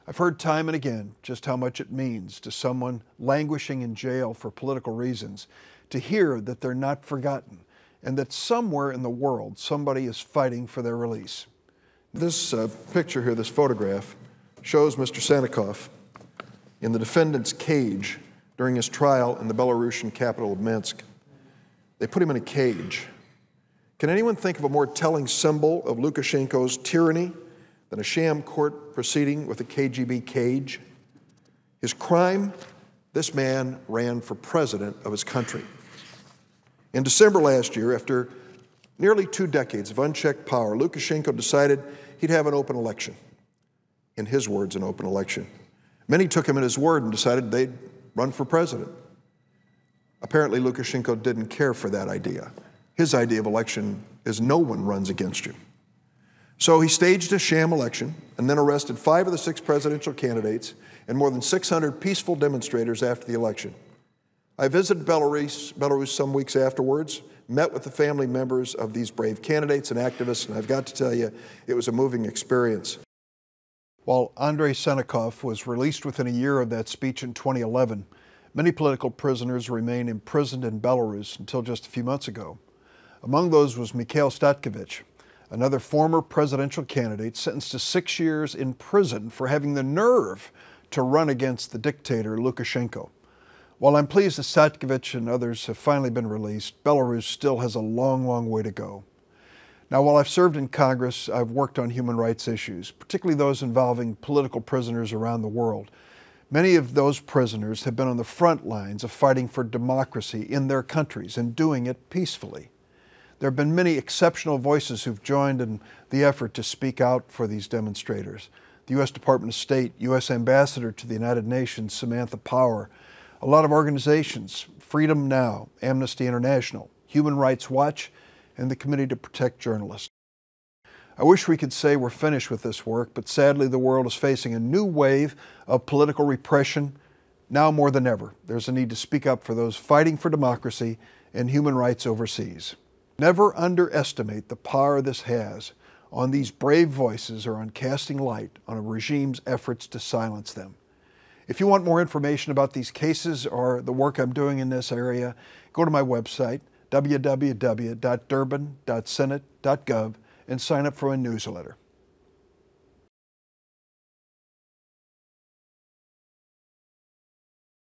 I've heard time and again just how much it means to someone languishing in jail for political reasons to hear that they're not forgotten and that somewhere in the world somebody is fighting for their release. This picture here, this photograph, shows Mr. Sannikov in the defendant's cage during his trial in the Belarusian capital of Minsk. They put him in a cage. Can anyone think of a more telling symbol of Lukashenko's tyranny than a sham court proceeding with a KGB cage? His crime: this man ran for president of his country. In December last year, after nearly 2 decades of unchecked power, Lukashenko decided he'd have an open election. In his words, an open election. Many took him at his word and decided they'd run for president. Apparently, Lukashenko didn't care for that idea. His idea of election is no one runs against you. So he staged a sham election and then arrested 5 of the 6 presidential candidates and more than 600 peaceful demonstrators after the election. I visited Belarus some weeks afterwards, met with the family members of these brave candidates and activists, and I've got to tell you, it was a moving experience. While Andrei Sannikov was released within a year of that speech in 2011, many political prisoners remain imprisoned in Belarus until just a few months ago. Among those was Mikhail Statkevich, another former presidential candidate sentenced to 6 years in prison for having the nerve to run against the dictator Lukashenko. While I'm pleased that Statkevich and others have finally been released, Belarus still has a long, long way to go. Now, while I've served in Congress, I've worked on human rights issues, particularly those involving political prisoners around the world. Many of those prisoners have been on the front lines of fighting for democracy in their countries and doing it peacefully. There have been many exceptional voices who've joined in the effort to speak out for these demonstrators. The U.S. Department of State, U.S. Ambassador to the United Nations, Samantha Power, a lot of organizations, Freedom Now, Amnesty International, Human Rights Watch, and the Committee to Protect Journalists. I wish we could say we're finished with this work, but sadly the world is facing a new wave of political repression. Now more than ever, there's a need to speak up for those fighting for democracy and human rights overseas. Never underestimate the power this has on these brave voices or on casting light on a regime's efforts to silence them. If you want more information about these cases or the work I'm doing in this area, go to my website, www.durbin.senate.gov, and sign up for a newsletter.